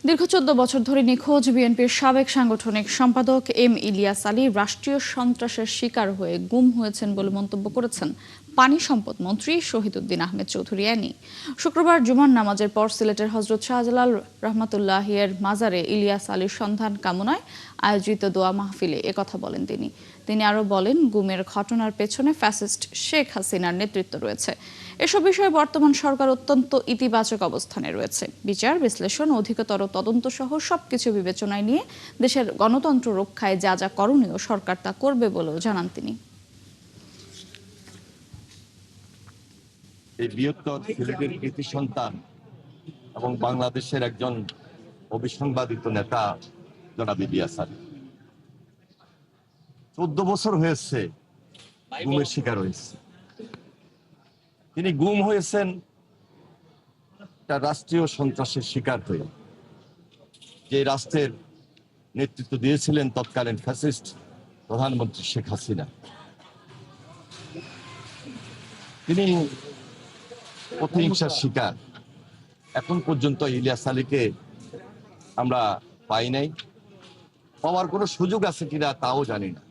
দীর্ঘ ১৪ বছর ধরে নিখোঁজ বিএনপির সাবেক সাংগঠনিক সম্পাদক এম ইলিয়াস আলী রাষ্ট্রীয় সন্ত্রাসের শিকার হয়ে গুম হয়েছেন বলে মন্তব্য করেছেন পানি সম্পদ মন্ত্রী শহীদুদ্দীন আহমেদ চৌধুরী অ্যানি। শুক্রবার জুমার নামাজের পর সিলেটের হজরত শাহজালাল রহমাতুল্লাহির মাজারে ইলিয়াস আলীর সন্ধান কামনায় আয়োজিত দোয়া মাহফিলে একথা বলেন তিনি। তিনি আরও বলেন, গুমের ঘটনার পেছনে ফ্যাসিস্ট শেখ হাসিনার নেতৃত্ব রয়েছে। এসব বিষয়ে বর্তমান সরকার অত্যন্ত ইতিবাচক অবস্থানে রয়েছে। বিচার বিশ্লেষণ, অধিকতর তদন্ত সহ সবকিছু বিবেচনায় নিয়ে দেশের গণতন্ত্র রক্ষায় যা যা করণীয় সরকার তা করবে বলেও জানান তিনি। এই বৃহত্তর সিলেটের কৃতি সন্তান এবং বাংলাদেশের একজন অবিসংবাদিত নেতা জনাব ইলিয়াস আলী 14 বছর হয়েছে গুমের শিকার হয়েছে। তিনি গুম হয়েছেন একটা রাষ্ট্রীয় সন্ত্রাসের শিকার হয়ে, যে রাষ্ট্রের নেতৃত্ব দিয়েছিলেন তৎকালীন ফ্যাসিস্ট প্রধানমন্ত্রী শেখ হাসিনা। তিনি প্রতিহিংসার শিকার। এখন পর্যন্ত ইলিয়াস আলীকে আমরা পাই নাই, পাওয়ার কোনো সুযোগ আছে কিনা তাও জানি না।